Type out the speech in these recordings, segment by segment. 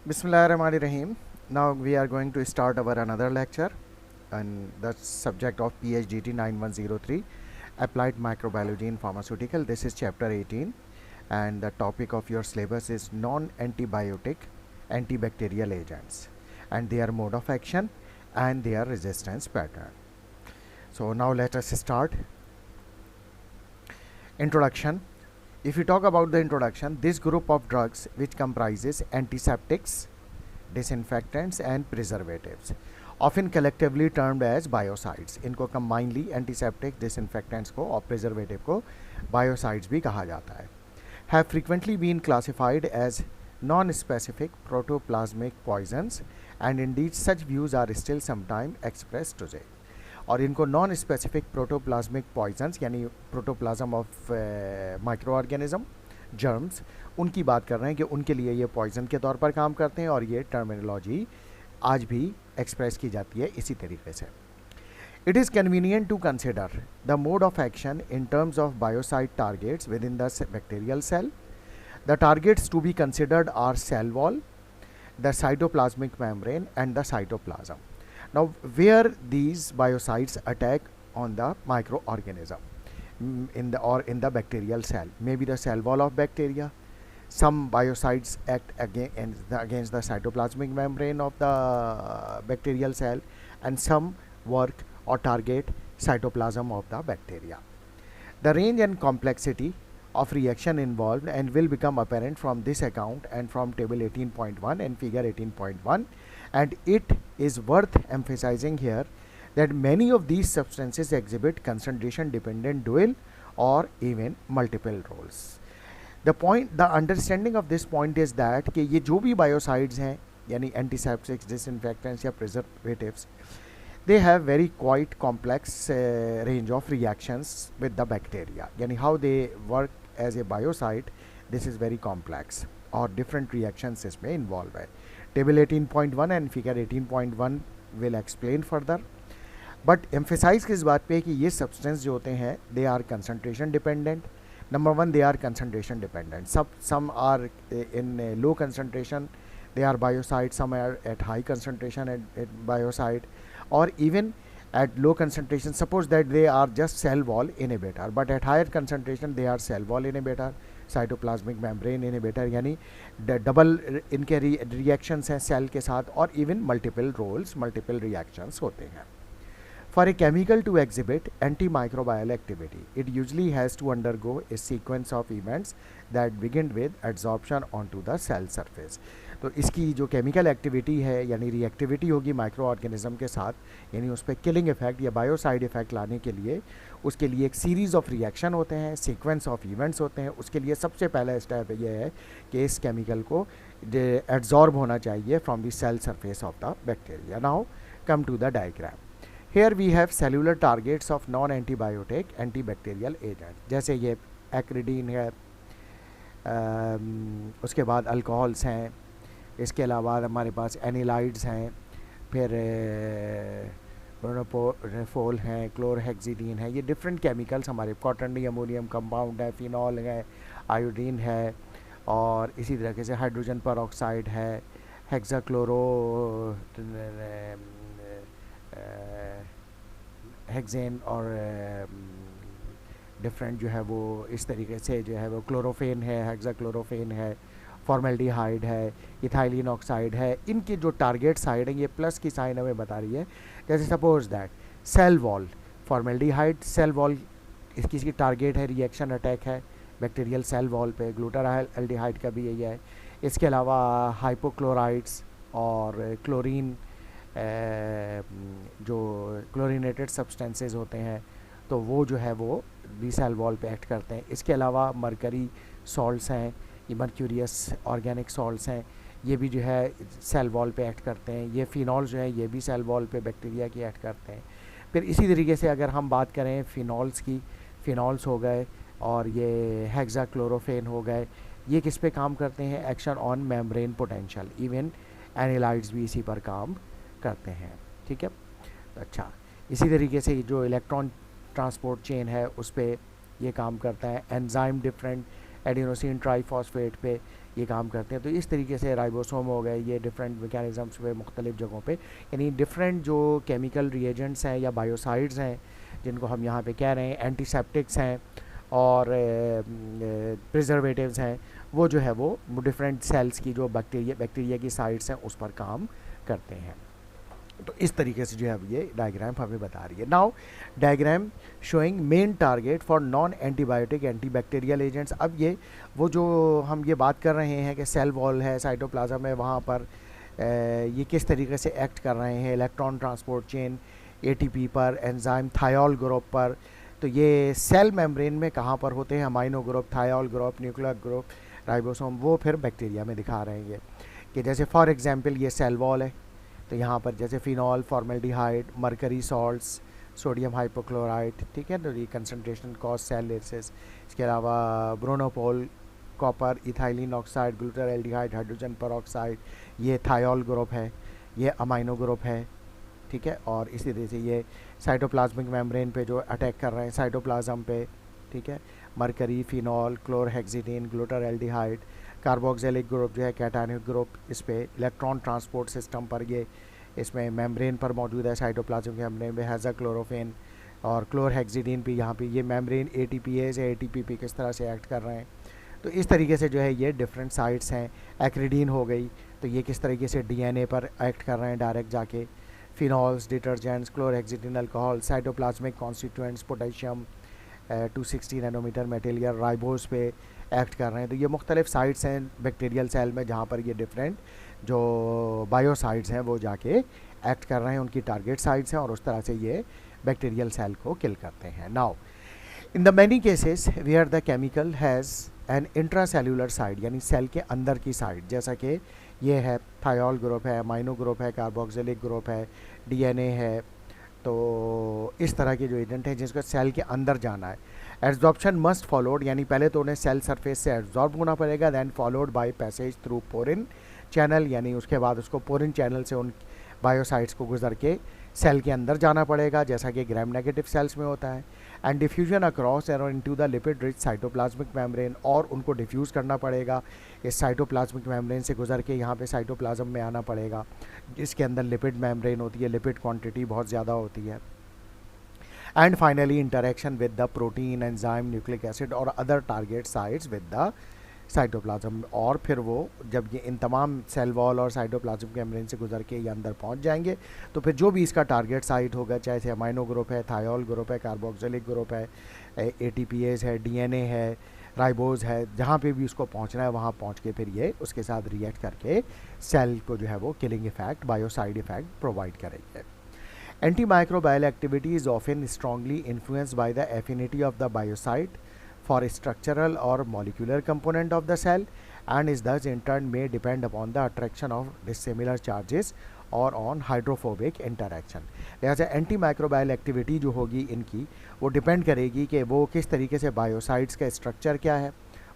Bismillahirrahmanirrahim. Now we are going to start our another lecture on the subject of PhDT 9103 Applied Microbiology in Pharmaceutical. This is chapter 18 and the topic of your syllabus is non-antibiotic antibacterial agents and their mode of action and their resistance pattern. So now let us start. Introduction. If you talk about the introduction, this group of drugs which comprises antiseptics, disinfectants and preservatives, often collectively termed as biocides. इनको combinedly antiseptic, disinfectants को और preservative को biocides भी कहा जाता है. Have frequently been classified as non-specific protoplasmic poisons and indeed such views are still sometimes expressed today. और इनको नॉन स्पेसिफिक प्रोटोप्लाज्मिक पॉइजन्स यानी protoplasm of micro organism germs उनकी बात कर रहे हैं कि उनके लिए ये पॉइजन के तौर पर काम करते हैं और ये टर्मिनोलॉजी आज भी एक्सप्रेस की जाती है इसी तरीके से. It is convenient to consider the mode of action in terms of biocide targets with in the bacterial cell. The targets to be considered are cell wall, the cytoplasmic membrane and the cytoplasm. Now, where these biocides attack on the microorganism in the bacterial cell, maybe the cell wall of bacteria. Some biocides act against the cytoplasmic membrane of the bacterial cell, and some work or target cytoplasm of the bacteria. The range and complexity of reaction involved and will become apparent from this account and from table 18.1 and figure 18.1. And it is worth emphasizing here that many of these substances exhibit concentration dependent dual or even multiple roles. The understanding of this point is that कि ये जो भी biocides हैं यानी antiseptics, disinfectants या preservatives, they have very quite complex range of reactions with the bacteria. यानी how they work as a biocide, this is very complex और different reactions इसमें involved है. Table 18.1 and figure 18.1 will explain further. But emphasize किस बात पे कि ये substance जो होते हैं they are concentration dependent. Number one, they are concentration dependent. Some are in low concentration, they are biocide. Some are at high concentration at biocide, or even at low concentration. Suppose that they are just cell wall inhibitor, but at higher concentration they are cell wall inhibitor, cytoplasmic membrane inhibitor यानी double इनके reactions हैं cell के साथ और even multiple roles multiple reactions होते हैं. For a chemical to exhibit anti microbial activity it usually has to undergo a sequence of events that begin with adsorption on to the cell surface. तो इसकी जो chemical activity है यानी reactivity होगी micro organism के साथ यानी उस पर किलिंग इफेक्ट या बायोसाइड इफेक्ट लाने के लिए उसके लिए एक सीरीज़ ऑफ रिएक्शन होते हैं, सीक्वेंस ऑफ इवेंट्स होते हैं. उसके लिए सबसे पहला स्टेप ये है कि इस केमिकल को एड्जॉर्ब होना चाहिए from the cell surface of the bacteria. Now come to the diagram. Here we have cellular targets of non antibiotic antibacterial agent. जैसे ये एक्रिडीन है, उसके बाद अल्कोहल्स हैं, इसके अलावा हमारे पास एनिलाइड्स हैं, फिर प्रोनोपोल हैं, क्लोरहेक्सिडीन है. ये डिफरेंट केमिकल्स हमारे क्वाटर्नी अमोनियम कंपाउंड है, फिनॉल है, आयोडीन है और इसी तरीके से हाइड्रोजन पेरोक्साइड है, हेक्साक्लोरो हेक्सेन और डिफरेंट जो है वो इस तरीके से जो है वो क्लोरोफेन है, हेक्साक्लोरोफेन है, फॉर्मेल्डिहाइड है, इथाइलिन ऑक्साइड है. इनके जो टारगेट साइड हैं ये प्लस की साइन हमें बता रही है. जैसे suppose that cell wall formaldehyde cell wall इसकी टारगेट है, रिएक्शन अटैक है बैक्टीरियल सेल वॉल पे. ग्लूटाराल्डिहाइड का भी यही है. इसके अलावा हाइपोक्लोराइड्स और क्लोरीन जो क्लोरीनेटेड सब्सटेंसेस होते हैं तो वो जो है वो भी सेल वॉल पे एक्ट करते हैं. इसके अलावा मरकरी सॉल्ट्स हैं, ये मर्क्यूरियस ऑर्गेनिक सॉल्ट्स हैं, ये भी जो है सेल वॉल पे एक्ट करते हैं. ये फिनॉल जो है ये भी सेल वॉल पे बैक्टीरिया की एक्ट करते हैं. फिर इसी तरीके से अगर हम बात करें फिनॉल्स की, फिनॉल्स हो गए और ये हेक्साक्लोरोफेन हो गए, ये किस पे काम करते हैं? Action on membrane potential. Even anilides भी इसी पर काम करते हैं. ठीक है, अच्छा. इसी तरीके से जो इलेक्ट्रॉन ट्रांसपोर्ट चेन है उस पर ये काम करता है. एंजाइम डिफरेंट एडिनोसिन ट्राइफॉस्फेट पे ये काम करते हैं। तो इस तरीके से राइबोसोम हो गए, ये डिफरेंट मैकेनिज़म्स हुए मुख्तलिफ़ जगहों पे, यानी डिफरेंट जो केमिकल रिएजेंट्स हैं या बायोसाइड्स हैं जिनको हम यहाँ पे कह रहे हैं, एंटीसेप्टिक्स हैं और प्रिजर्वेटिव्स हैं, वो जो है वो डिफरेंट सेल्स की जो बैक्टीरिया की साइड्स हैं उस पर काम करते हैं। तो इस तरीके से जो है अब ये डायग्राम हमें बता रही है। Now diagram showing main target for non antibiotic antibacterial agents. अब ये वो जो हम ये बात कर रहे हैं कि सेल वॉल है, साइटोप्लाज्म है, वहाँ पर ये किस तरीके से एक्ट कर रहे हैं, इलेक्ट्रॉन ट्रांसपोर्ट चेन, एटीपी पर, एंजाइम थायोल ग्रुप पर। तो ये सेल मेम्ब्रेन में कहाँ पर होते हैं, amino group, thiol group, nuclear group, ribosome, वो फिर बैक्टीरिया में दिखा रहे हैं ये कि जैसे फॉर एग्जांपल ये सेल वॉल है, तो यहाँ पर जैसे phenol, formaldehyde, mercury salts, sodium hypochloride, ठीक है, तो ये कंसनट्रेशन कॉज सेल लिसिस। इसके अलावा bronopol, copper, ethylene oxide, glutaraldehyde, hydrogen peroxide, ये थायोल ग्रुप है, ये अमाइनो ग्रुप है, ठीक है। और इसी तरह से ये साइटोप्लाज्मिक मेम्ब्रेन पे जो अटैक कर रहे हैं साइटोप्लाज्म पे, ठीक है, mercury, phenol, chlorhexidine, glutaraldehyde, carboxylic group जो है कैटायनिक ग्रुप, इस पे इलेक्ट्रॉन ट्रांसपोर्ट सिस्टम पर ये इसमें मेम्ब्रेन पर मौजूद है, साइटोप्लाज्म के मेम्ब्रेन में हेक्साक्लोरोफेन और क्लोरहेक्सिडिन भी यहाँ पे ये मेम्ब्रेन एटीपीएस या एटीपी पे किस तरह से एक्ट कर रहे हैं। तो इस तरीके से जो है ये डिफरेंट साइट्स हैं। एक्रिडीन हो गई, तो ये किस तरीके से डीएनए पर एक्ट कर रहे हैं डायरेक्ट जाके। Phenols, detergents, chlorhexidine alcohol, cytoplasmic constituents, potassium 260 nanometer material ribose पे एक्ट कर रहे हैं। तो ये मुख्तलिफ साइट्स हैं बैक्टीरियल सेल में जहाँ पर ये डिफरेंट जो बायोसाइड्स हैं वो जाके एक्ट कर रहे हैं, उनकी टारगेट साइट्स हैं और उस तरह से ये बैक्टीरियल सेल को किल करते हैं। Now in the many cases where the chemical has an intracellular side, यानी सेल के अंदर की साइड, जैसा कि ये है थायोल ग्रुप है, अमाइनो ग्रुप है, कार्बोक्सिलिक ग्रुप है, डीएनए है। तो इस तरह के जो एजेंट हैं जिसको सेल के अंदर जाना है, एब्जॉर्प्शन मस्ट फॉलोड, यानी पहले तो उन्हें सेल सरफेस से एब्जॉर्ब होना पड़ेगा, then followed by passage through porin channel, यानी उसके बाद उसको पोरिन चैनल से उन बायोसाइट्स को गुजर के सेल के अंदर जाना पड़ेगा, जैसा कि ग्राम नेगेटिव सेल्स में होता है। एंड डिफ्यूजन अक्रॉस और into the lipid rich cytoplasmic membrane, और उनको डिफ्यूज़ करना पड़ेगा इस साइटोप्लाज्मिक मेम्ब्रेन से गुजर के यहाँ पे साइटोप्लाज्म में आना पड़ेगा, जिसके अंदर लिपिड मेम्ब्रेन होती है, लिपिड क्वांटिटी बहुत ज़्यादा होती है। And finally interaction with the protein, enzyme, nucleic acid और other target sites with the cytoplasm. और फिर वो जब ये इन तमाम सेल वॉल और साइटोप्लाज्म के मेम्ब्रेन से गुजर के ये अंदर पहुंच जाएंगे, तो फिर जो भी इसका टारगेट साइट होगा, चाहे से अमाइनो ग्रुप है, थायोल ग्रुप है, कार्बोक्सिलिक ग्रुप है, एटीपीएस है, डीएनए है, राइबोज है, जहाँ पे भी उसको पहुंचना है वहाँ पहुंच के फिर ये उसके साथ रिएक्ट करके सेल को जो है वो killing effect, biocide effect provide करेंगे। Antimicrobial activity is often strongly influenced by the affinity of the biocide for structural or molecular component of the cell, and is thus in turn may depend upon the attraction of dissimilar charges or on hydrophobic interaction। लिहाजा antimicrobial activity जो होगी इनकी वो depend करेगी कि वो किस तरीके से बायोसाइड्स का स्ट्रक्चर क्या है,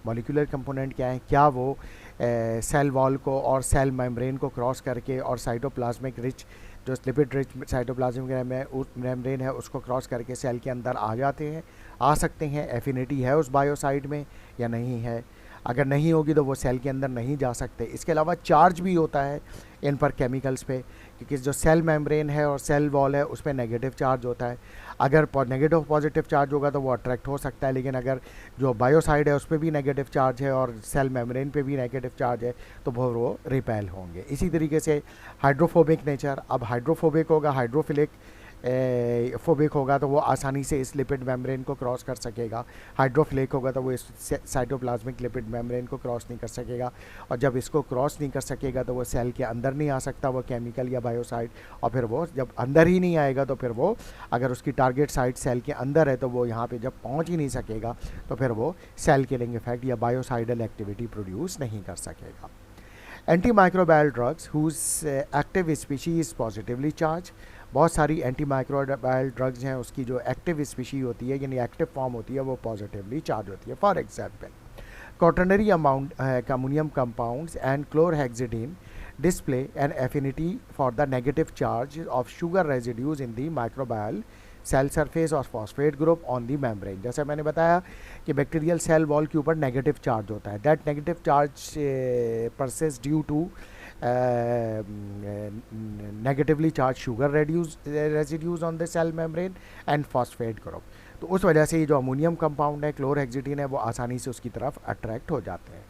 मॉलिक्यूलर कंपोनेंट क्या है, क्या वो सेल वॉल को और सेल मेम्ब्रेन को क्रॉस करके और साइटोप्लाज्मिक रिच जो लिपिड रिच साइटोप्लाज्मिक मेम्ब्रेन है उसको क्रॉस करके सेल के अंदर आ जाते हैं, आ सकते हैं, एफिनिटी है उस बायोसाइड में या नहीं है। अगर नहीं होगी तो वो सेल के अंदर नहीं जा सकते। इसके अलावा चार्ज भी होता है इन पर केमिकल्स पे, क्योंकि जो सेल मेम्ब्रेन है और सेल वॉल है उस पर नेगेटिव चार्ज होता है। अगर नेगेटिव पॉजिटिव चार्ज होगा तो वो अट्रैक्ट हो सकता है, लेकिन अगर जो बायोसाइड है उस पर भी नेगेटिव चार्ज है और सेल मेम्ब्रेन पे भी नेगेटिव चार्ज है तो वो रिपेल होंगे। इसी तरीके से हाइड्रोफोबिक नेचर, अब हाइड्रोफोबिक होगा, हाइड्रोफिलिक फोबिक होगा तो वो आसानी से इस लिपिड मेम्ब्रेन को क्रॉस कर सकेगा, हाइड्रोफिलिक होगा तो वो इस साइटोप्लाज्मिक लिपिड मेम्ब्रेन को क्रॉस नहीं कर सकेगा, और जब इसको क्रॉस नहीं कर सकेगा तो वो सेल के अंदर नहीं आ सकता वो केमिकल या बायोसाइड, और फिर वो जब अंदर ही नहीं आएगा तो फिर वो अगर उसकी टारगेट साइट सेल के अंदर है तो वो यहाँ पे जब पहुँच ही नहीं सकेगा तो फिर वो सेल किलिंग इफेक्ट या बायोसाइडल एक्टिविटी प्रोड्यूस नहीं कर सकेगा। Antimicrobial drugs whose active species is positively charged, बहुत सारी एंटीमाइक्रोबायल ड्रग्स हैं उसकी जो एक्टिव स्पीशी होती है यानी एक्टिव फॉर्म होती है वो पॉजिटिवली चार्ज होती है। For example quaternary ammonium compounds and chlorhexidine display an affinity for the negative charge of sugar residues in the microbial cell surface और phosphate group on the membrane. जैसे मैंने बताया कि बैक्टीरियल सेल वॉल के ऊपर negative charge होता है, that negative charge persist due to negatively charged sugar residues on the cell membrane and phosphate group। तो उस वजह से ये जो अमोनियम कंपाउंड है, क्लोरहेक्सिडिन है, वो आसानी से उसकी तरफ अट्रैक्ट हो जाते हैं।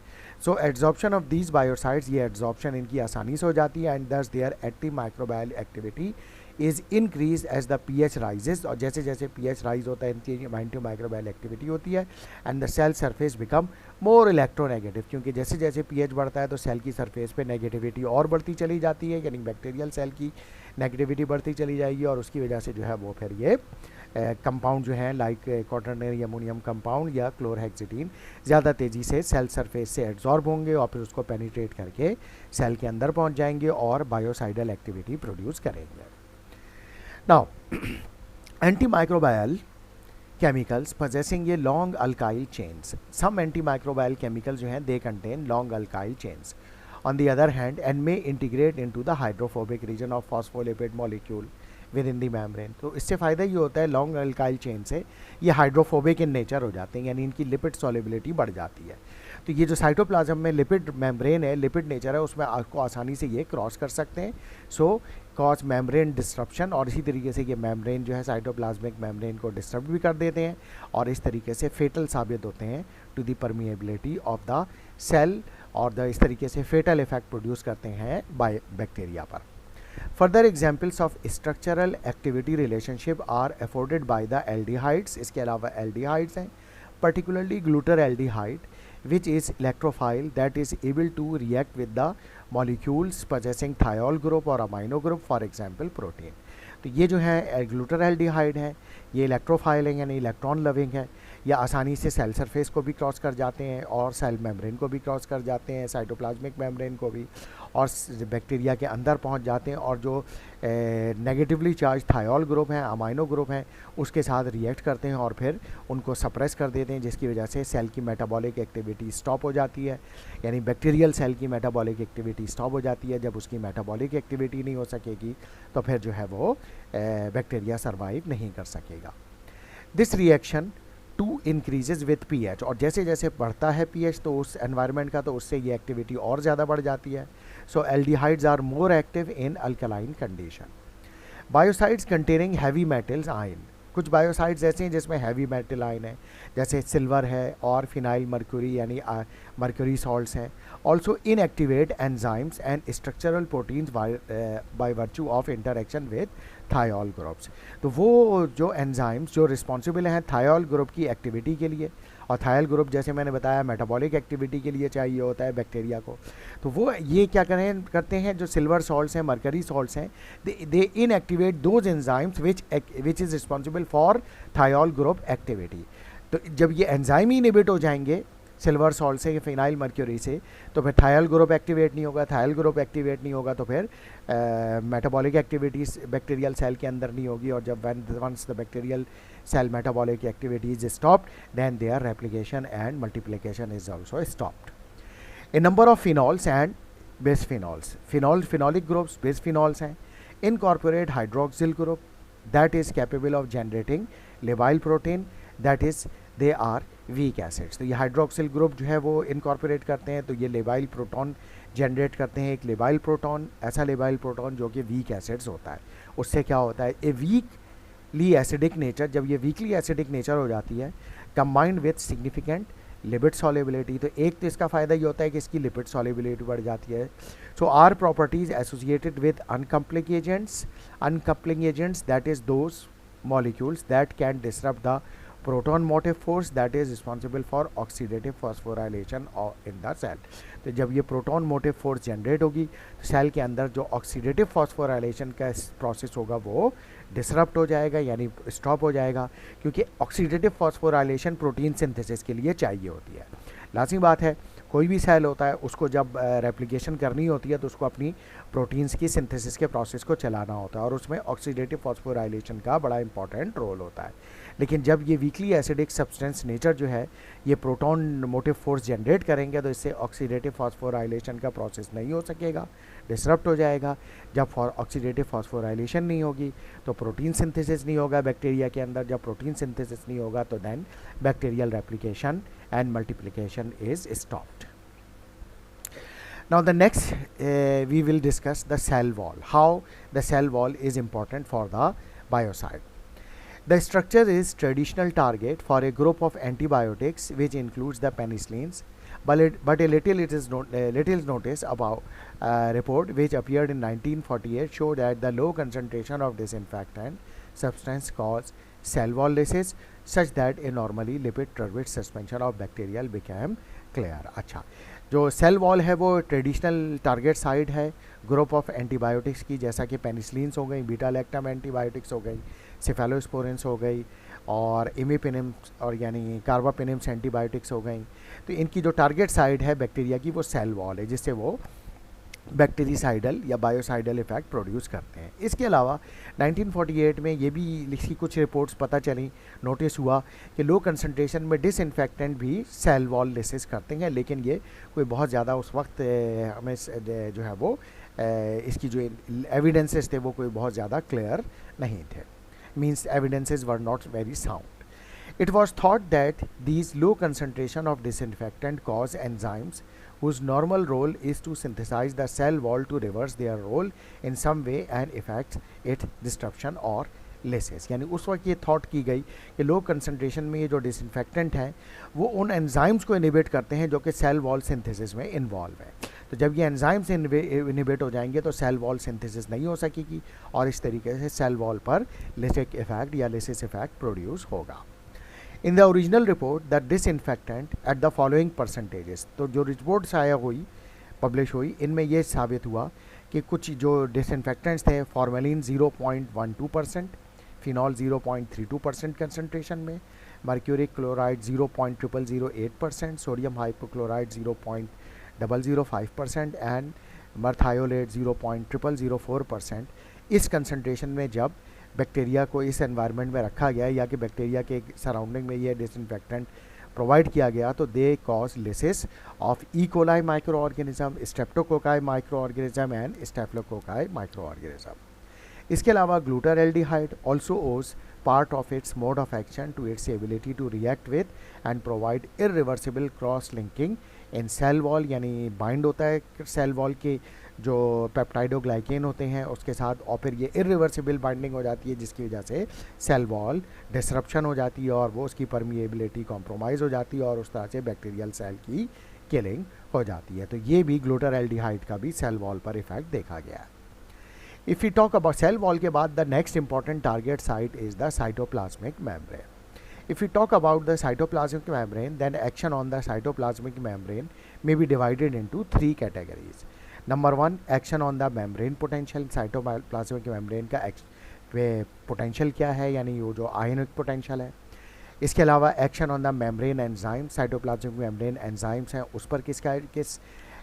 So adsorption of these biocides, ये एड्जॉर्प्शन इनकी आसानी से हो जाती है, and thus their anti microbial activity is increase as the pH rises, और जैसे जैसे pH राइज होता है इनकी एंटी माइक्रोबायल एक्टिविटी होती है, and the cell surface become more electronegative, क्योंकि जैसे जैसे pH बढ़ता है तो सेल की सरफेस पे नेगेटिविटी और बढ़ती चली जाती है, यानी बैक्टीरियल सेल की नेगेटिविटी बढ़ती चली जाएगी, और उसकी वजह से जो है वो फिर ये कंपाउंड जो है लाइक क्वाटरनरी अमोनियम कंपाउंड या क्लोरहेक्सिडिन ज़्यादा तेज़ी से सेल सरफेस से एब्जॉर्ब होंगे और फिर उसको पेनिट्रेट करके सेल के अंदर पहुंच जाएंगे और बायोसाइडल एक्टिविटी प्रोड्यूस करेंगे। Now antimicrobial chemicals possessing a long alkyl chains, some antimicrobial chemicals जो हैं they contain long alkyl chains on the other hand and may integrate into the hydrophobic region of phospholipid molecule within the membrane। तो इससे फ़ायदा ये होता है long alkyl chain से ये हाइड्रोफोबिक इन नेचर हो जाते हैं, यानी इनकी लिपिड सॉल्युबिलिटी बढ़ जाती है। तो ये जो साइटोप्लाज्म में लिपिड मेम्ब्रेन है, लिपिड नेचर है, उसमें आपको आसानी से ये क्रॉस कर सकते हैं, सो कॉज मेम्ब्रेन डिस्ट्रप्शन, और इसी तरीके से ये मेम्ब्रेन जो है साइटोप्लाज्मिक मेम्ब्रेन को डिस्टर्ब भी कर देते हैं और इस तरीके से फेटल साबित होते हैं to the permeability of the cell, और इस तरीके से फेटल इफेक्ट प्रोड्यूस करते हैं बाय बैक्टीरिया पर। Further examples of structural activity relationship are afforded by the aldehydes, इसके अलावा एल्डिहाइड्स हैं, particularly glutaraldehyde which is electrophile that is able to react with the molecules possessing thiol group or amino group, for example protein। तो ये जो है ग्लूटरएल्डिहाइड हैं, ये electrophile हैं यानी इलेक्ट्रॉन लविंग है, या आसानी से सेल सरफेस को भी क्रॉस कर जाते हैं और सेल मेम्ब्रेन को भी क्रॉस कर जाते हैं, साइटोप्लाज्मिक मेम्ब्रेन को भी, और बैक्टीरिया के अंदर पहुंच जाते हैं और जो नेगेटिवली चार्ज थायोल ग्रुप हैं, अमाइनो ग्रुप हैं, उसके साथ रिएक्ट करते हैं और फिर उनको सप्रेस कर देते हैं, जिसकी वजह से सेल की मेटाबॉलिक एक्टिविटी स्टॉप हो जाती है, यानी बैक्टीरियल सेल की मेटाबॉलिक एक्टिविटी स्टॉप हो जाती है। जब उसकी मेटाबॉलिक एक्टिविटी नहीं हो सकेगी तो फिर जो है वो बैक्टीरिया सर्वाइव नहीं कर सकेगा। This reaction to increases with pH, और जैसे जैसे बढ़ता है pH तो उस एनवायरनमेंट का, तो उससे ये एक्टिविटी और ज़्यादा बढ़ जाती है। So aldehydes are more active in alkaline condition. Biocides containing heavy metals ion, कुछ बायोसाइड्स ऐसे हैं जिसमें हैवी मेटल आयन है, जैसे सिल्वर है और फिनाइल मर्क्यूरी यानी मर्क्यूरी सॉल्ट्स हैं। Also inactivate enzymes and structural proteins by virtue of interaction with thiol groups. तो वो जो एंजाइम्स जो रिस्पॉन्सिबल हैं थायोल ग्रुप की एक्टिविटी के लिए, और थायल ग्रुप जैसे मैंने बताया मेटाबॉलिक एक्टिविटी के लिए चाहिए होता है बैक्टीरिया को, तो वो ये क्या करते हैं जो सिल्वर सॉल्ट्स हैं, मर्करी सॉल्ट्स हैं, they inactivate those enzymes which is responsible for thiol group activity. तो जब ये एंजाइम ही इनहिबिट हो जाएंगे सिल्वर सॉल्ट से, फिनाइल मर्क्यूरी से, तो फिर थायल ग्रुप एक्टिवेट नहीं होगा, थायल ग्रुप एक्टिवेट नहीं होगा तो फिर मेटाबॉलिक एक्टिविटीज़ बैक्टीरियल सेल के अंदर नहीं होगी, और जब once the bacterial cell metabolic activity is stopped, then their replication and multiplication is also stopped. A number of phenols and bisphenols, phenolic groups, bisphenols हैं, incorporate hydroxyl group that is capable of generating labile protein, that is they are weak acids। तो ये hydroxyl group जो है वो incorporate करते हैं, तो ये लेबाइल प्रोटॉन जनरेट करते हैं, एक लेबाइल प्रोटॉन, ऐसा लेबाइल प्रोटॉन जो कि वीक एसिड्स होता है। उससे क्या होता है, ए वीकली एसिडिक नेचर, जब ये वीकली एसिडिक नेचर हो जाती है combined with significant lipid solubility, तो एक तो इसका फ़ायदा ये होता है कि इसकी लिपिड सॉल्युबिलिटी बढ़ जाती है। So are properties associated with uncoupling agents that is those molecules that can disrupt the proton motive force that is responsible for oxidative phosphorylation in the cell। तो जब ये प्रोटॉन मोटिव फोर्स जनरेट होगी तो cell के अंदर जो oxidative phosphorylation का process होगा वो डिसरप्ट हो जाएगा, यानी स्टॉप हो जाएगा, क्योंकि ऑक्सीडेटिव फॉस्फोराइलेशन प्रोटीन सिंथेसिस के लिए चाहिए होती है। लाजमी बात है कोई भी सेल होता है उसको जब रेप्लिकेशन करनी होती है तो उसको अपनी प्रोटीन्स की सिंथेसिस के प्रोसेस को चलाना होता है, और उसमें ऑक्सीडेटिव फॉस्फोराइलेशन का बड़ा इंपॉर्टेंट रोल होता है। लेकिन जब ये वीकली एसिडिक सब्सटेंस नेचर जो है ये प्रोटॉन मोटिव फोर्स जनरेट करेंगे तो इससे ऑक्सीडेटिव फॉस्फोराइलेशन का प्रोसेस नहीं हो सकेगा, डिसरप्ट हो जाएगा। जब ऑक्सीडेटिव फॉस्फोराइलेशन नहीं होगी तो प्रोटीन सिंथेसिस नहीं होगा बैक्टीरिया के अंदर। जब प्रोटीन सिंथेसिस नहीं होगा तो then bacterial replication and multiplication is stopped. Now the next we will discuss the cell wall, how the cell wall is important for the biocide. The structure is traditional target for a group of antibiotics which includes the penicillins, but a little notice about report which appeared in 1948 showed that the low concentration of disinfectant substance caused cell wall lysis such that a normally lipid turbid suspension of bacterial became clear. अच्छा, जो cell wall है वो traditional target site है group of antibiotics की, जैसा कि penicillins हो गई, बीटा लैक्टम एंटीबायोटिक्स हो गई, सेफेलोस्पोरिन्स हो गई और इमिपेनिम्स और यानी कार्बापेनिम्स एंटीबायोटिक्स हो गई। तो इनकी जो टारगेट साइट है बैक्टीरिया की वो सेल वॉल है, जिससे वो बैक्टीरिसाइडल या बायोसाइडल इफेक्ट प्रोड्यूस करते हैं। इसके अलावा 1948 में ये भी इसकी कुछ रिपोर्ट्स पता चली, नोटिस हुआ कि लो कंसंट्रेशन में डिसइंफेक्टेंट भी सेल वॉल लिसिस करते हैं, लेकिन ये कोई बहुत ज़्यादा उस वक्त हमें जो है वो इसकी जो एविडेंसेस थे वो कोई बहुत ज़्यादा क्लियर नहीं थे, means evidences were not very sound. It was thought that these low concentration of disinfectant cause enzymes whose normal role is to synthesize the cell wall to reverse their role in some way and affects its disruption or lysis. यानी उस वक्त ये thought की गई कि low concentration में ये जो डिसइंफेक्टेंट हैं वो उन एंजाइम्स को इनिबिट करते हैं जो कि सेल वॉल सिंथेसिस में इन्वॉल्व है. तो जब ये एंजाइम्स इनिबिट हो जाएंगे तो सेल वॉल सिंथेसिस नहीं हो सकेगी और इस तरीके से सेल वॉल पर लिसिक इफेक्ट या लिसिस इफेक्ट प्रोड्यूस होगा. In the original report, the disinfectant at the following percentages, तो जो रिपोर्ट्स आया हुई पब्लिश हुई इनमें ये साबित हुआ कि कुछ जो डिसइंफेक्टेंट्स थे फॉर्मेलिन 0.12%, फिनॉल 0.32% कंसनट्रेशन में, mercuric chloride 0.0008%, sodium hypochloride 0.005% and merthiolate 0.0004%. इस कंसनट्रेशन में जब बैक्टीरिया को इस एनवायरनमेंट में रखा गया या कि बैक्टीरिया के सराउंडिंग में ये डिसइंफेक्टेंट प्रोवाइड किया गया तो they cause lysis of E coli micro organism, streptococci micro organism and स्टेफिलोकोकाई micro organism. इसके अलावा ग्लूटाराल्डिहाइड ऑल्सो ओज part of its mode of action to its ability to react with and provide irreversible cross linking in cell wall, यानी bind होता है cell wall के जो peptidoglycan होते हैं उसके साथ और फिर ये इरिवर्सिबल बाइंडिंग हो जाती है जिसकी वजह से सेल वॉल डिसरप्शन हो जाती है और वो उसकी परमिएबिलिटी कॉम्प्रोमाइज़ हो जाती है और उस तरह से बैक्टीरियल सेल की किलिंग हो जाती है. तो ये भी ग्लूटाराल्डिहाइड का भी सेल वॉल पर इफेक्ट देखा गया है. If we talk about cell wall के बाद the next important target site is the cytoplasmic membrane. If we talk about the cytoplasmic membrane, then action on the cytoplasmic membrane may be divided into three categories. Number one, action on the membrane potential. cytoplasmic membrane का potential क्या है, यानी वो जो ionic potential है. इसके अलावा action on the membrane enzyme, cytoplasmic membrane enzymes हैं उस पर किस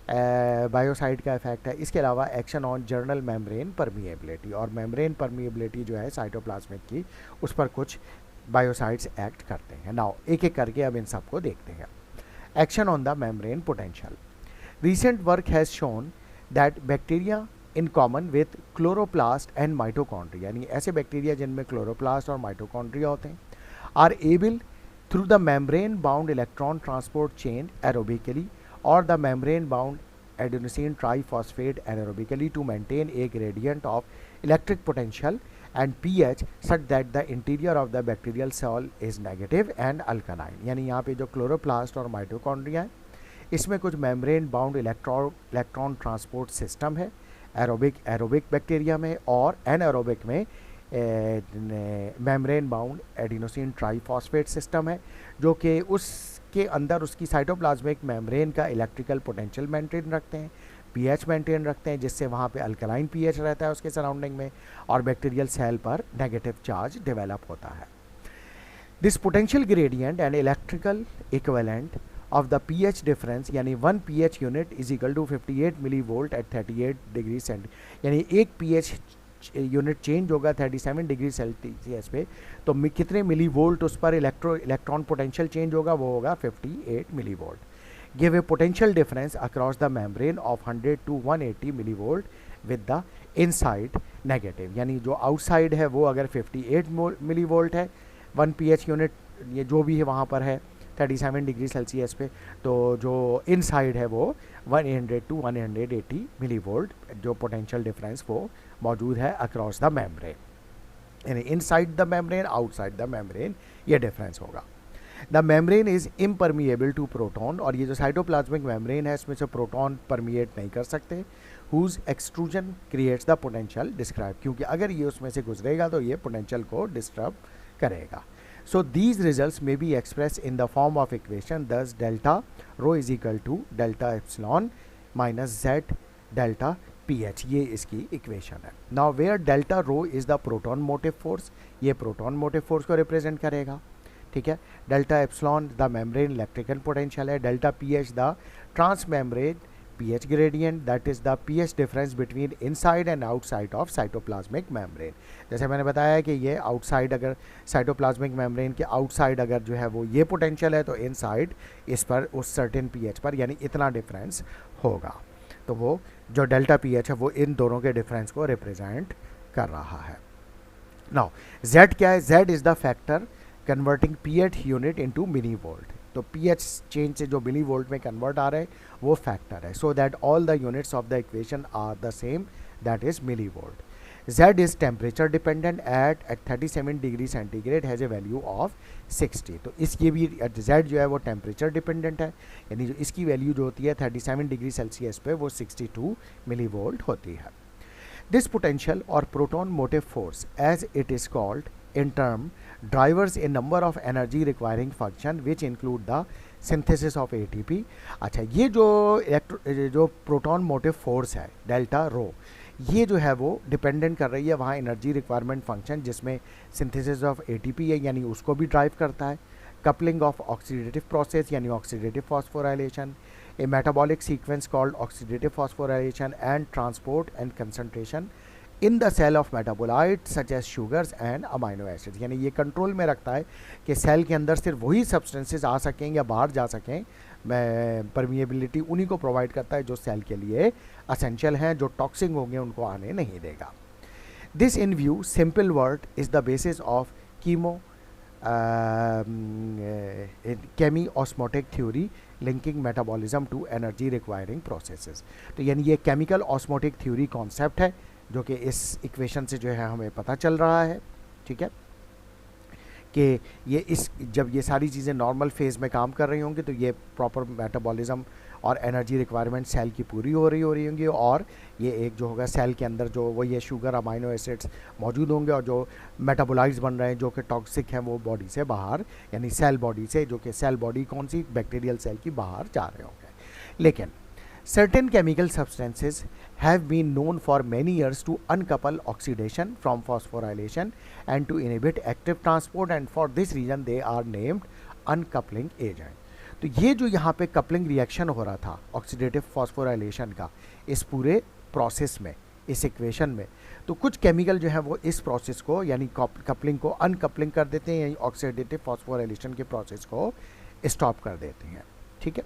बायोसाइड का इफेक्ट है. इसके अलावा action on journal membrane permeability, और मेम्ब्रेन परमिएबिलिटी जो है साइटोप्लाज्मिक की उस पर कुछ बायोसाइड्स एक्ट करते हैं. नाउ एक एक करके अब इन सबको देखते हैं. Action on the membrane potential. Recent work has shown that bacteria in common with chloroplast and mitochondria, यानी ऐसे बैक्टीरिया जिनमें क्लोरोप्लास्ट और माइटोकॉन्ड्रिया होते हैं, are able through the membrane bound electron transport chain aerobically or the membrane bound adenosine triphosphate anaerobically to maintain a gradient of electric potential and pH such that the interior of the bacterial cell is negative and alkaline. यानी यहाँ पे जो chloroplast और mitochondria है इसमें कुछ membrane bound electron transport system है aerobic bacteria में, और एनाएरोबिक में membrane bound adenosine triphosphate system है जो कि उसके अंदर उसकी साइटोप्लाज्मिक मेम्ब्रेन का इलेक्ट्रिकल पोटेंशियल मेंटेन रखते हैं, पीएच मेंटेन रखते हैं जिससे वहाँ पे अल्कलाइन पीएच रहता है उसके सराउंडिंग में और बैक्टीरियल सेल पर नेगेटिव चार्ज डेवलप होता है. This potential gradient and electrical equivalent of the pH difference, यानी 1 pH unit is equal to 58 milli volt at 38 degree cent, यानी एक पीएच यूनिट चेंज होगा 37 डिग्री सेल्सियस पे, तो कितने मिली वोल्ट उस पर इलेक्ट्रॉन पोटेंशियल चेंज होगा, वो होगा 58 milli volt. Give a potential difference across the membrane of 100 to 180 milli volt with the inside negative. यानी जो आउटसाइड है वो अगर 58 मिली वोल्ट है, 1 pH यूनिट ये जो भी है वहाँ पर है 37 डिग्री सेल्सियस पे, तो जो इनसाइड है वो 100 to 180 मिली वोल्ट जो पोटेंशियल डिफरेंस वो मौजूद है अक्रॉस द मेम्ब्रेन. यानी inside the membrane, outside the membrane, ये डिफरेंस होगा. The membrane is impermeable to proton. और ये जो साइटोप्लाज्मिक मेम्ब्रेन है इसमें से प्रोटॉन परमिएट नहीं कर सकते. Whose extrusion creates the potential describe. क्योंकि अगर ये उसमें से गुजरेगा तो ये पोटेंशियल को डिस्टर्ब करेगा. So these results may be expressed in the form of equation. Thus delta rho is equal to delta epsilon minus z delta pH. ये इसकी इक्वेशन है. Now where delta rho is the proton motive force, ये proton motive force को represent करेगा. ठीक है. Delta epsilon the membrane electrical potential है. Delta pH the transmembrane pH gradient, that is the pH difference between inside and outside of cytoplasmic membrane. जैसे मैंने बताया कि ये आउटसाइड, अगर साइटोप्लाज्मिक मेम्ब्रेन के आउटसाइड अगर जो है वो ये पोटेंशियल है, तो इनसाइड इस पर उस सर्टेन pH पर यानी इतना डिफरेंस होगा. तो वो जो डेल्टा pH है वो इन दोनों के डिफरेंस को रिप्रेजेंट कर रहा है. नाउ Z क्या है? Z is the factor converting pH unit into milli volt. तो pH चेंज से जो मिली वोल्ट में कन्वर्ट आ रहे हैं वो फैक्टर है. So that all the units of the equation are the same, that is milli volt. Z is temperature dependent at 37 degree centigrade has a value of 60. तो इसकी भी Z जो है वो टेम्परेचर डिपेंडेंट है, यानी जो इसकी वैल्यू जो होती है 37 डिग्री सेल्सियस पे वो 62 मिली वोल्ट होती है. दिस पोटेंशियल और proton motive force as it is called in term drivers a number of energy requiring function which include the synthesis of ATP. अच्छा, ये जो प्रोटॉन मोटिव फोर्स है डेल्टा रो, ये जो है वो डिपेंडेंट कर रही है वहाँ एनर्जी रिक्वायरमेंट फंक्शन जिसमें सिंथेसिस ऑफ ATP है, यानी उसको भी ड्राइव करता है. कपलिंग ऑफ ऑक्सीडेटिव प्रोसेस यानी oxidative phosphorylation, a metabolic sequence called oxidative phosphorylation and transport and concentration in the cell of metabolite such as sugars and amino acids. यानी ये control में रखता है कि सेल के अंदर सिर्फ वही सब्सटेंसेस आ सकें या बाहर जा सकें. परमिएबिलिटी उन्हीं को प्रोवाइड करता है जो सेल के लिए असेंशियल हैं, जो टॉक्सिक होंगे उनको आने नहीं देगा. This in view simple word is the basis of chemiosmotic theory linking metabolism to energy requiring processes. तो यानी ये केमिकल ऑस्मोटिक थ्योरी कॉन्सेप्ट है जो कि इस इक्वेशन से जो है हमें पता चल रहा है. ठीक है, कि ये जब ये सारी चीज़ें नॉर्मल फेज़ में काम कर रही होंगी तो ये प्रॉपर मेटाबॉलिज्म और एनर्जी रिक्वायरमेंट सेल की पूरी हो रही होंगी, और ये एक जो होगा सेल के अंदर जो वो ये शुगर अमाइनो एसिड्स मौजूद होंगे, और जो मेटाबोलाइट्स बन रहे हैं जो कि टॉक्सिक हैं वो बॉडी से बाहर, यानी सेल बॉडी से, जो कि सेल बॉडी कौन सी बैक्टीरियल सेल की, बाहर जा रहे होंगे. लेकिन certain chemical substances have been known for many years to uncouple oxidation from phosphorylation and to inhibit active transport, and for this reason they are named uncoupling agent. तो ये जो यहाँ पे कपलिंग रिएक्शन हो रहा था ऑक्सीडेटिव फॉस्फोराइलेशन का इस पूरे प्रोसेस में, इस इक्वेशन में, तो कुछ केमिकल जो है वो इस प्रोसेस को यानी कपलिंग को अनकपलिंग कर देते हैं, यानी ऑक्सीडेटिव फॉस्फोराइलेशन के प्रोसेस को स्टॉप कर देते हैं. ठीक है.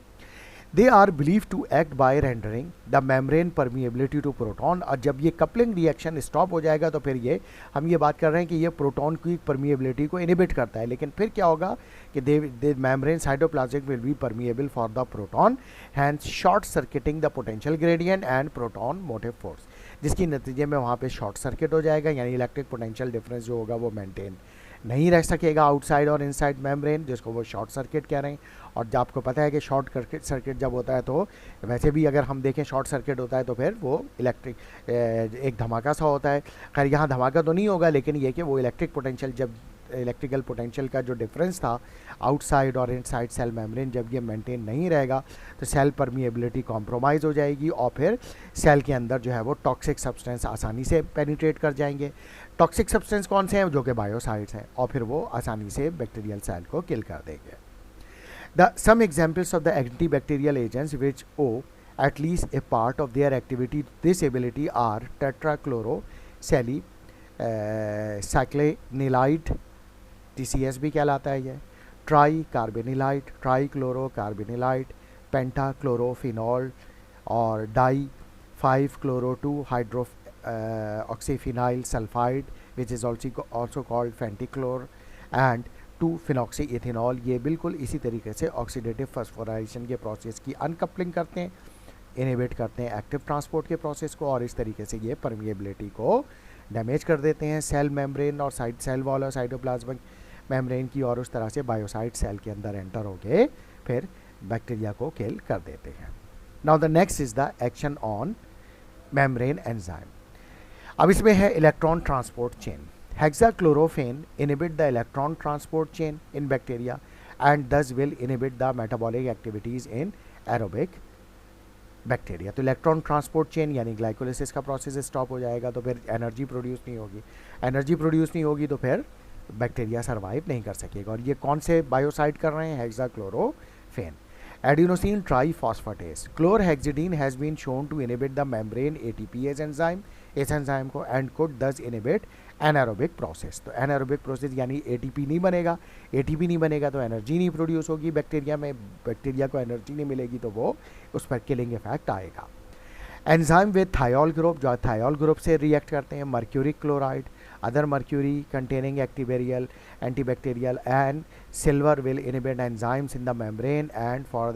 They are believe to act by rendering the membrane permeability to proton. और जब ये कपलिंग रिएक्शन स्टॉप हो जाएगा तो फिर ये हम ये बात कर रहे हैं कि ये प्रोटॉन की परमिएबिलिटी को इनहिबिट करता है. लेकिन फिर क्या होगा कि the membrane cytoplasmic will be permeable for the proton, hence short circuiting the potential gradient and proton motive force, जिसकी नतीजे में वहाँ पे शॉर्ट सर्किट हो जाएगा, यानी इलेक्ट्रिक पोटेंशियल डिफरेंस जो होगा वो मेंटेन नहीं रह सकेगा आउटसाइड और इनसाइड मेम्ब्रेन, जिसको वो शॉर्ट सर्किट कह रहे हैं. और जब आपको पता है कि शॉर्ट सर्किट जब होता है तो वैसे भी अगर हम देखें शॉर्ट सर्किट होता है तो फिर वो इलेक्ट्रिक एक धमाका सा होता है. खैर यहाँ धमाका तो नहीं होगा, लेकिन ये कि वो इलेक्ट्रिक पोटेंशियल, जब इलेक्ट्रिकल पोटेंशियल का जो डिफरेंस था आउटसाइड और इनसाइड सेल मेम्ब्रेन, जब ये मेंटेन नहीं रहेगा तो सेल परमिएबिलिटी कॉम्प्रोमाइज़ हो जाएगी, और फिर सेल के अंदर जो है वो टॉक्सिक सब्सटेंस आसानी से पेनिट्रेट कर जाएंगे. टॉक्सिक सब्सटेंस कौन से हैं? जो कि बायोसाइड्स हैं, और फिर वो आसानी से बैक्टीरियल सेल को किल कर देंगे. Some examples of the antibacterial agents which owe at least a part of their activity to this ability are tetrachloroethylene सेली साइक्लिनिलाइड TCS भी कहलाता है ये, tricarbanilide, trichlorocarbanilide, pentachlorophenol और di 5 chloro 2 hydroxyphenyl sulphide which is also called fenticlor and 2 phenoxyethanol. ये बिल्कुल इसी तरीके से ऑक्सीडेटिव फॉस्फोराइलेशन के प्रोसेस की अनकपलिंग करते हैं, इनहिबिट करते हैं एक्टिव ट्रांसपोर्ट के प्रोसेस को, और इस तरीके से ये परमिएबिलिटी को डैमेज कर देते हैं सेल मेम्ब्रेन और सेल वॉल और साइटोप्लाज्मिक मेम्ब्रेन की, और उस तरह से बायोसाइट सेल के अंदर एंटर होके फिर बैक्टीरिया को किल कर देते हैं। Now the next is the action on membrane enzyme. अब इसमें है electron transport chain. Hexachlorophene inhibit the electron transport chain in bacteria and thus will inhibit the metabolic activities in aerobic bacteria. तो electron transport chain यानी glycolysis का process stop हो जाएगा, तो फिर एनर्जी प्रोड्यूस नहीं होगी, एनर्जी प्रोड्यूस नहीं होगी तो फिर बैक्टीरिया सर्वाइव नहीं कर सकेगा। और ये कौन से बायोसाइड कर रहे हैं? Hexachlorophene. Adenosine triphosphatase chlorhexidine has been shown to inhibit the membrane ATPase enzyme, इस एंजाइम को and could thus inhibit anaerobic process. तो एनारोबिक प्रोसेस यानी ATP नहीं बनेगा, ATP नहीं बनेगा तो एनर्जी नहीं प्रोड्यूस होगी बैक्टीरिया में, बैक्टीरिया को एनर्जी नहीं मिलेगी तो वो उस पर किलिंग इफेक्ट आएगा। एंजाइम विद थायोल ग्रुप, जो थायोल ग्रुप से रिएक्ट करते हैं, mercuric chloride, other mercury containing antibacterial, and silver will inhibit enzymes in the membrane and for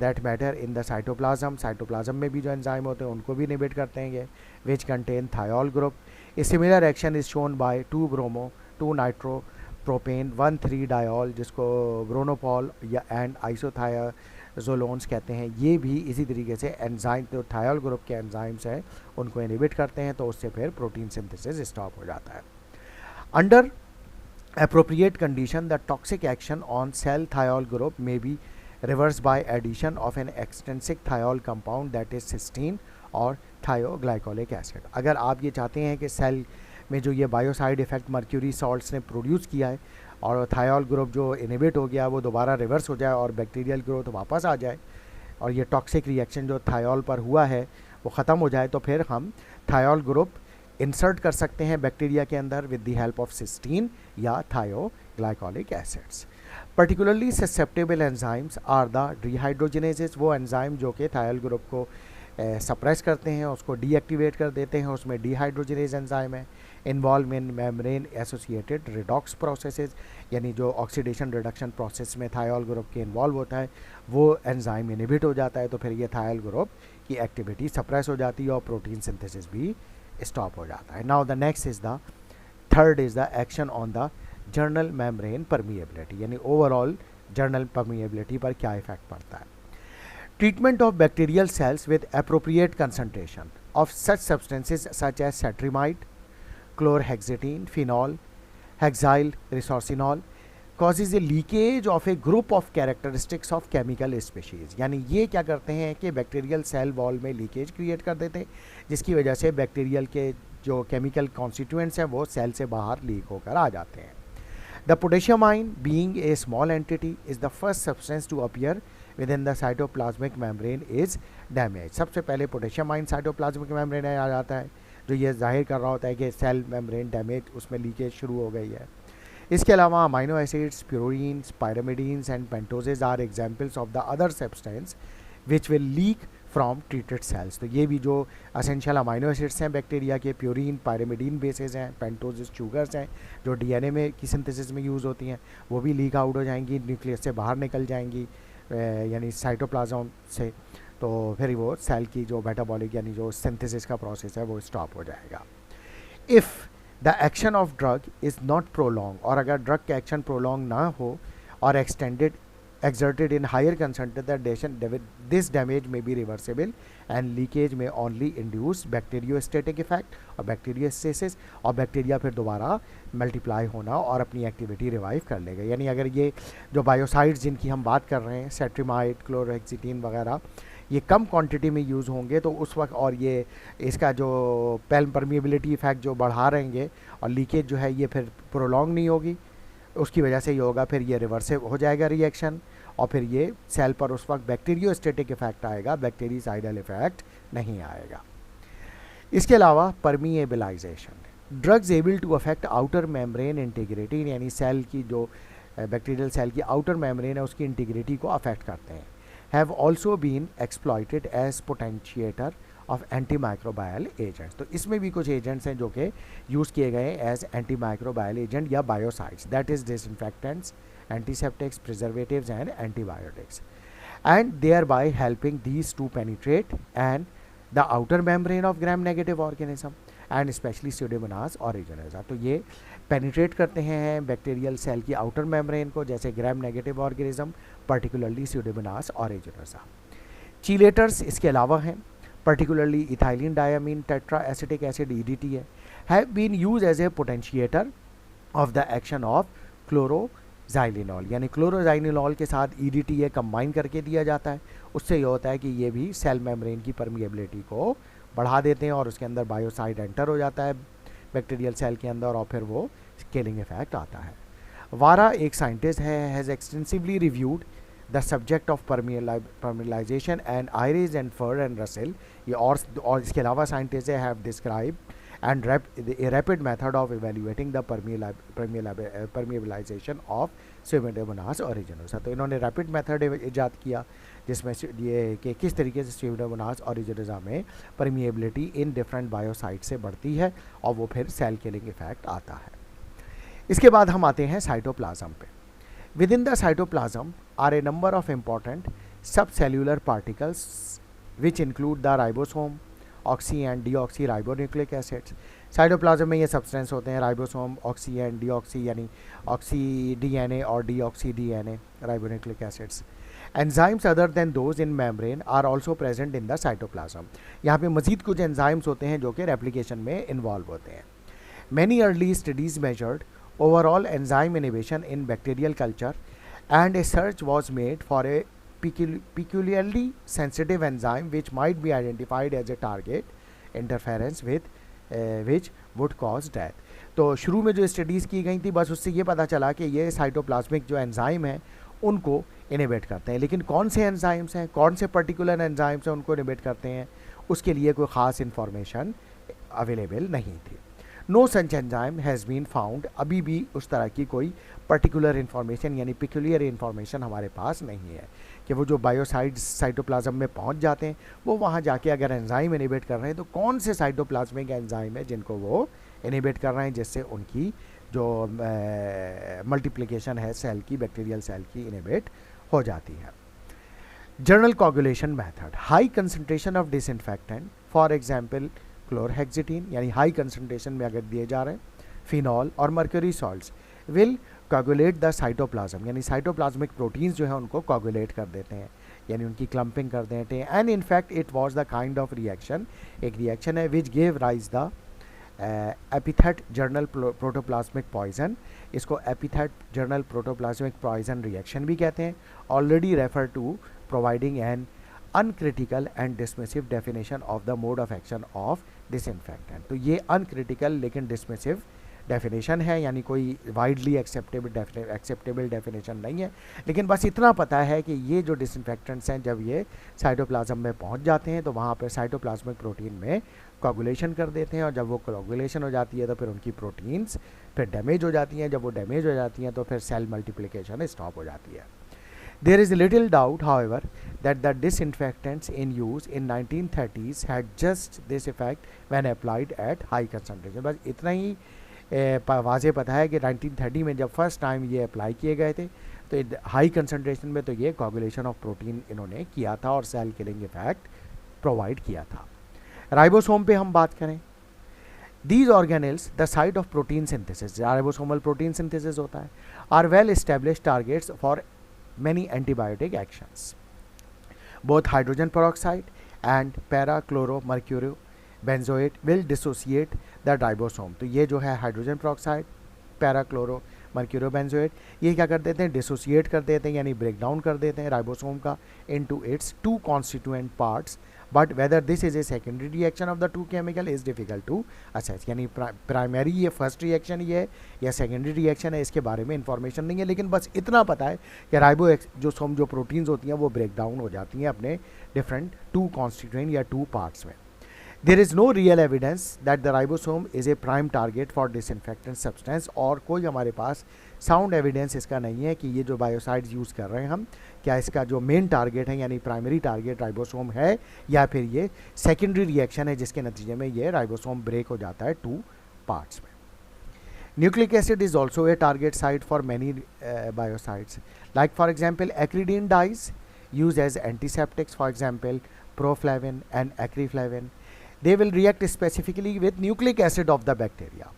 that matter in the cytoplasm। cytoplasm में भी जो enzyme होते हैं उनको भी इनहिबिट करते हैं ये, which contain thiol group। A similar action is shown by 2-bromo 2-nitropropane 1,3-diol जिसको ब्रोनोपॉल या एंड आइसोथायाजोलोन्स कहते हैं। ये भी इसी तरीके से एंजाइम, तो थायोल ग्रुप के एंजाइम्स हैं उनको इनहिबिट करते हैं, तो उससे फिर प्रोटीन सिंथेसिस स्टॉप हो जाता है। Under appropriate condition the toxic action on cell thiol group may be reversed by addition of an extrinsic thiol compound that is cysteine और thioglycolic acid। अगर आप ये चाहते हैं कि सेल में जो ये बायोसाइड इफेक्ट मर्क्यूरी सॉल्ट्स ने प्रोड्यूस किया है और थायोल ग्रुप जो इनहिबिट हो गया वो दोबारा रिवर्स हो जाए और बैक्टीरियल ग्रोथ वापस आ जाए और ये टॉक्सिक रिएक्शन जो थायोल पर हुआ है वो ख़त्म हो जाए, तो फिर हम थायोल ग्रुप इंसर्ट कर सकते हैं बैक्टीरिया के अंदर with the help of cysteine या thioglycolic acids. Particularly susceptible enzymes are the dehydrogenases, वो एंजाइम जो कि थायोल ग्रुप को सप्रेस करते हैं, उसको डीएक्टिवेट कर देते हैं, उसमें डिहाइड्रोजनेज एंजाइम है। Involve in membrane associated redox processes, यानी जो ऑक्सीडेशन रिडक्शन प्रोसेस में थायोल ग्रुप के इन्वॉल्व होता है वो एंजाइम इनहिबिट हो जाता है, तो फिर ये थायोल ग्रुप की एक्टिविटी सप्रेस हो जाती है और प्रोटीन सिंथेसिस भी स्टॉप हो जाता है। Now the next is the third is the action on the general membrane permeability, यानी ओवरऑल जर्नल परमिएबिलिटी पर क्या इफेक्ट पड़ता है। Treatment of bacterial cells with appropriate concentration of such substances such as cetrimide, chlorhexidine, phenol, hexyl resorcinol causes a leakage of a group of characteristics of chemical species। यानी ये क्या करते हैं कि बैक्टीरियल सेल वॉल में leakage create कर देते हैं जिसकी वजह से बैक्टीरियल के जो केमिकल कॉन्स्टिट्यूएंट्स हैं वो सेल से बाहर लीक होकर आ जाते हैं। The potassium ion being a small entity is the first substance to appear with in the cytoplasmic membrane is damage. सबसे पहले पोटेशियम आयन साइटोप्लाज्मिक मेम्ब्रेन में आ जाता है जो ये जाहिर कर रहा होता है कि सेल मेम्ब्रेन डैमेज, उसमें लीकेज शुरू हो गई है। इसके अलावा amino acids, purines, pyrimidines and pentoses are examples of the other substance which will leak from treated cells. तो ये भी जो असेंशियल अमाइनो एसिड्स हैं बैक्टीरिया के, प्यूरीन पायरामिडीन बेसेस हैं, पेंटोजेज शुगर्स हैं जो डीएनए में की सिंथेसिस में यूज़ होती हैं, वो भी लीक आउट हो जाएंगी, न्यूक्लियस से बाहर निकल जाएंगी यानी साइटोप्लाज्म से, तो फिर वो सेल की जो मेटाबॉलिक यानी जो सिंथेसिस का प्रोसेस है वो स्टॉप हो जाएगा। If the action of drug is not prolong, और अगर ड्रग का एक्शन प्रोलॉन्ग ना हो और extended exerted in higher concentration, this damage may be reversible and leakage may only induce bacteriostatic effect और bacteriostasis, और बैक्टीरिया फिर दोबारा मल्टीप्लाई होना और अपनी एक्टिविटी रिवाइव कर लेगा। यानी अगर ये जो बायोसाइड्स जिनकी हम बात कर रहे हैं, सेट्रीमाइड, क्लोरहेक्सिडीन वगैरह, ये कम क्वांटिटी में यूज़ होंगे तो उस वक्त, और ये इसका जो परमिएबिलिटी इफेक्ट जो बढ़ा रहेंगे और लीकेज जो है ये फिर प्रोलॉन्ग नहीं होगी, उसकी वजह से ये होगा फिर ये रिवर्स हो जाएगा रिएक्शन और फिर ये सेल पर उस वक्त बैक्टीरियोस्टेटिक इफेक्ट आएगा, बैक्टीरियासाइडल इफेक्ट नहीं आएगा। इसके अलावा permeabilization, drugs able to affect outer membrane integrity, यानी सेल की जो बैक्टीरियल सेल की आउटर मेम्ब्रेन है उसकी इंटीग्रिटी को अफेक्ट करते हैं, have also been exploited as potentiator of antimicrobial agents. तो इसमें भी कुछ एजेंट्स हैं जो कि यूज़ किए गए एज एंटी माइक्रोबायल एजेंट या biocides, that is disinfectants, antiseptics, preservatives and antibiotics, and thereby helping these to penetrate and the outer membrane of gram negative organism and especially Pseudomonas aeruginosa। तो ये penetrate करते हैं bacterial cell की outer membrane को, जैसे gram negative organism, particularly Pseudomonas aeruginosa। Chelators इसके अलावा हैं, particularly ethylene diamine tetra acetic acid EDTA है, have been use as a potentiator of the action of chloroxylenol, यानी क्लोरोजाइलिनॉल के साथ EDTA कंबाइन करके दिया जाता है। उससे ये होता है कि ये भी सेल मेम्ब्रेन की परमिएबिलिटी को बढ़ा देते हैं और उसके अंदर बायोसाइड एंटर हो जाता है बैक्टीरियल सेल के अंदर और फिर वो किलिंग इफेक्ट आता है। वारा एक साइंटिस्ट है, has extensively reviewed the subject of permeabilization and Ayres and Furr and Russell, ये और इसके अलावा scientist have describe and a rapid method of evaluating the permeabilization of Pseudomonas aeruginosa। तो इन्होंने रैपिड मेथड इजाद किया जिसमें ये कि किस तरीके से Pseudomonas aeruginosa में परमिएबिलिटी इन डिफरेंट बायोसाइट से बढ़ती है और वो फिर सेल किलिंग इफेक्ट आता है। इसके बाद हम आते हैं साइटोप्लाज्म पे। With in the cytoplasm are a number of important sub cellular particles which include the ribosome, oxy and deoxy ribonucleic acids. Cytoplasm में ये सब्सटेंस होते हैं राइबोसोम, ऑक्सी एंड डीऑक्सी, यानी ऑक्सी DNA और deoxy DNA ribonucleic acids. Enzymes other than those in membrane are also present in the cytoplasm. यहाँ पे मजीद कुछ enzymes होते हैं जो कि रेप्लिकेशन में इन्वॉल्व होते हैं। Many early studies measured overall enzyme inhibition in bacterial culture and A search was made for a peculiarly sensitive enzyme which might be identified as a target interference with which would cause death। तो शुरू में जो studies की गई थी बस उससे ये पता चला कि ये साइटोप्लाज्मिक जो एंजाइम हैं उनको इनिबिट करते हैं, लेकिन कौन से एंजाइम्स हैं, कौन से पर्टिकुलर एंजाइम्स हैं उनको इनिबिट करते हैं, उसके लिए कोई ख़ास इन्फॉर्मेशन अवेलेबल नहीं थी। No such enzyme has been found, अभी भी उस तरह की कोई पर्टिकुलर इन्फॉर्मेशन यानी पिक्यूलियर इन्फॉर्मेशन हमारे पास नहीं है कि वो जो बायोसाइड्स साइटोप्लाज्म में पहुंच जाते हैं वो वहाँ जाके अगर एंजाइम इनिबिट कर रहे हैं तो कौन से साइटोप्लाज्मिक एंजाइम है जिनको वो इनिबिट कर रहे हैं जिससे उनकी जो मल्टीप्लिकेशन है सेल की, बैक्टीरियल सेल की, इनिबिट हो जाती है। General coagulation method, high concentration of disinfectant for example chlorhexidine, यानी हाई कंसंट्रेशन में अगर दिए जा रहे हैं, फिनॉल और mercury salts will coagulate the cytoplasm, यानी साइटोप्लाज्मिक प्रोटीन्स जो है उनको कोगुलेट कर देते हैं, यानी उनकी क्लम्पिंग कर देते हैं। And in fact it was the kind of reaction, एक रिएक्शन है which give rise the epithet general protoplasmic poison, इसको epithet general protoplasmic poison reaction भी कहते हैं। Already refer to providing an uncritical and dismissive definition of the mode of action of disinfectant. तो ये uncritical लेकिन dismissive definition है, यानी कोई वाइडली एक्सेप्टेबल डेफिनेशन नहीं है, लेकिन बस इतना पता है कि ये जो डिसइंफेक्टेंट्स हैं जब ये साइटोप्लाज्म में पहुंच जाते हैं तो वहाँ पर साइटोप्लाज्मिक प्रोटीन में कोगुलेशन कर देते हैं और जब वो कोगुलेशन हो जाती है तो फिर उनकी प्रोटीन्स फिर डैमेज हो जाती हैं, जब वो डैमेज हो जाती हैं तो फिर सेल मल्टीप्लिकेशन स्टॉप हो जाती है। There is little doubt, however, that the disinfectants in use in 1930s had just this effect when applied at high concentration। बस इतना ही वाज़े पता है कि 1930 में जब फर्स्ट टाइम ये अप्लाई किए गए थे तो हाई कंसनट्रेशन में तो ये कोगुलेशन ऑफ प्रोटीन इन्होंने किया था और सेल किलिंग इफेक्ट प्रोवाइड किया था। राइबोसोम पे हम बात करें, These organelles, the site of protein synthesis, ribosomal protein synthesis होता है, are well established targets for many antibiotic actions. Both hydrogen peroxide and para-chloro-mercurio-benzoate will dissociate the ribosome। तो ये जो है हाइड्रोजन पेरोक्साइड, पैराक्लोरो मर्क्यूरोबेंजोएट, ये क्या कर देते हैं, डिसोसिएट कर देते हैं यानी ब्रेक डाउन कर देते हैं राइबोसोम का into its two constituent parts, but whether this is a secondary reaction of the two chemical is difficult to assess, यानी प्राइमरी ये फर्स्ट रिएक्शन ये है या सेकेंडरी रिएक्शन है इसके बारे में इंफॉर्मेशन नहीं है, लेकिन बस इतना पता है कि राइबो जो सोम जो प्रोटीन्स होती हैं वो ब्रेक डाउन हो जाती हैं अपने डिफरेंट टू कॉन्स्टिट्यूएंट या टू पार्ट्स में। There is no real evidence that the ribosome is a prime target for disinfectant substance, और कोई हमारे पास साउंड एविडेंस इसका नहीं है कि ये जो बायोसाइड्स यूज़ कर रहे हैं हम, क्या इसका जो मेन टारगेट है यानी प्राइमरी टारगेट राइबोसोम है, या फिर ये सेकेंडरी रिएक्शन है जिसके नतीजे में ये राइबोसोम ब्रेक हो जाता है 2 पार्ट्स में. Nucleic acid is also a target site for many biocides. Like for example, acridine dyes used as antiseptics, for example, proflavin and acreflavin. They will react specifically with nucleic acid of the bacteria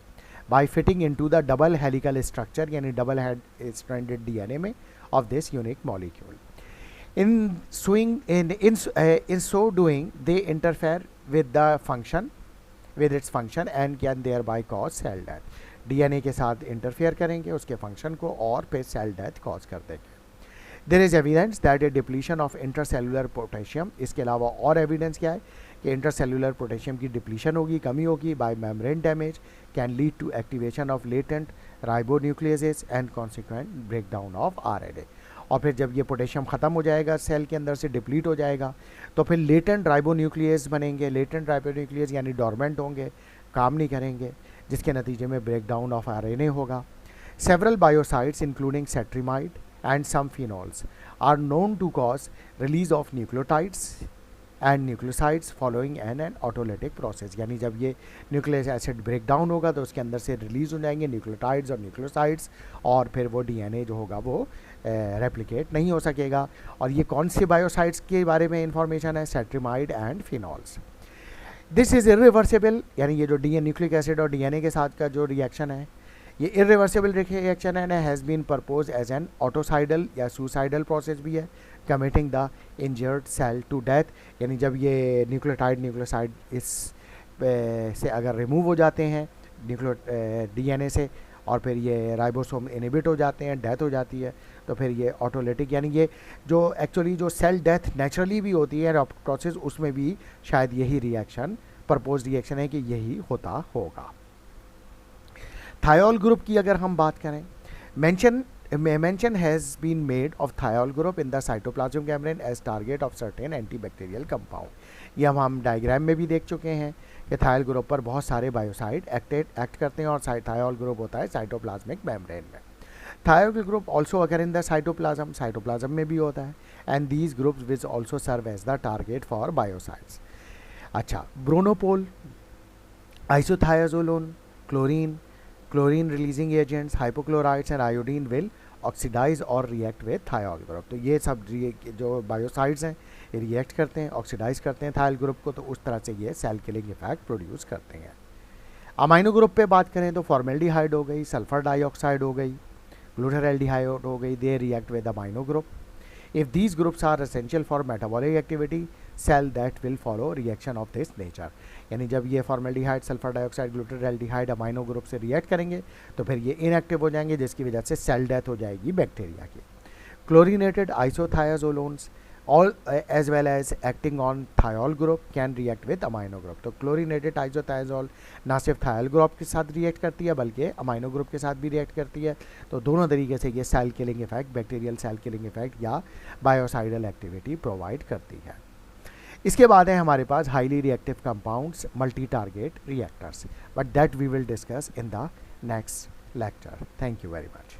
by fitting into the double helical structure, यानी double stranded DNA में of this unique molecule. In so doing, they interfere with its function and can thereby cause cell death. DNA के साथ interfere करेंगे उसके function को और फिर cell death cause कर देंगे. There is evidence that a depletion of intercellular potassium, इसके अलावा और एविडेंस क्या है कि इंटरसेलुलर पोटेशियम की डिप्लीशन होगी, कमी होगी by membrane damage, can lead to activation of latent ribonucleases and consequent breakdown of RNA. और फिर जब ये पोटेशियम ख़त्म हो जाएगा, सेल के अंदर से डिप्लीट हो जाएगा, तो फिर लेटेंट राइबोन्यूक्लियस बनेंगे. लेटेंट राइबोन्यूक्लियस यानी डॉर्मेंट होंगे, काम नहीं करेंगे, जिसके नतीजे में ब्रेकडाउन ऑफ आरएनए होगा. Several biocides including cetrimide and some phenols are known to cause release of nucleotides and nucleosides following an autolytic process. यानी जब ये न्यूक्लिक एसिड ब्रेकडाउन होगा तो उसके अंदर से रिलीज हो जाएंगे न्यूक्लियोटाइड्स और न्यूक्लियोसाइड्स, और फिर वो डीएनए जो होगा वो रेप्लिकेट नहीं हो सकेगा. और ये कौन से बायोसाइड्स के बारे में इंफॉर्मेशन है? Cetrimide and phenols. This is irreversible, यानी ये जो न्यूक्लिक एसिड और डीएनए के साथ का जो रिएक्शन है ये इरिवर्सिबल रिएक्शन है, has been propose as an autocidal या सुसाइडल प्रोसेस भी है, committing the injured cell to death. यानी जब ये न्यूक्लियोसाइड इस से अगर रिमूव हो जाते हैं डीएनए से और फिर ये राइबोसोम इनहिबिट हो जाते हैं, डेथ हो जाती है, तो फिर ये ऑटोलिटिक यानी ये जो एक्चुअली जो सेल डेथ नेचुरली भी होती है प्रोसेस, उसमें भी शायद यही रिएक्शन प्रपोज रिएक्शन है कि यही होता होगा. थायोल ग्रुप की अगर हम बात करें, mention has been made of thiol group in the cytoplasmic membrane as target of certain antibacterial compound. ये हम डायग्राम में भी देख चुके हैं कि थायोल ग्रुप पर बहुत सारे बायोसाइड एक्ट करते हैं और थायोल ग्रुप होता है साइटोप्लाज्मिक मेम्ब्रेन में. थायोल ग्रुप ऑल्सो अगर इन द साइटोप्लाज्म में भी होता है, and these groups which also serve as the target for biocides. अच्छा, bronopol, isothiazolone, chlorine releasing agents, hypochlorides and iodine will oxidize और रिएक्ट विद थायोल ग्रुप. तो ये सब जो बायोसाइड्स हैं ये रिएक्ट करते हैं, ऑक्सीडाइज करते हैं थायोल ग्रुप को, तो उस तरह से ये सेल किलिंग इफेक्ट प्रोड्यूस करते हैं. अमाइनो ग्रुप पे बात करें तो फॉर्मेल्डिहाइड हो गई, सल्फर डाइऑक्साइड हो गई, ग्लूटाराल्डिहाइड हो गई, they react with amino group. If these groups are essential for metabolic activity, cell that will follow reaction of this nature. यानी जब ये formaldehyde, sulphur dioxide, glutaraldehyde amino group से रिएक्ट करेंगे तो फिर ये इनएक्टिव हो जाएंगे, जिसकी वजह से सेल डेथ हो जाएगी बैक्टीरिया की. Chlorinated isothiazolones all as well as acting on thiol group can react with amino group. तो क्लोरीनेटेड आइसोथायाजोल ना सिर्फ थायोल ग्रुप के साथ रिएक्ट करती है बल्कि अमाइनो ग्रुप के साथ भी रिएक्ट करती है. तो दोनों तरीके से ये cell killing effect, bacterial cell killing effect या बायोसाइडल एक्टिविटी प्रोवाइड करती है. इसके बाद है हमारे पास highly reactive compounds, multi target reactors, but that we will discuss in the next lecture. Thank you very much.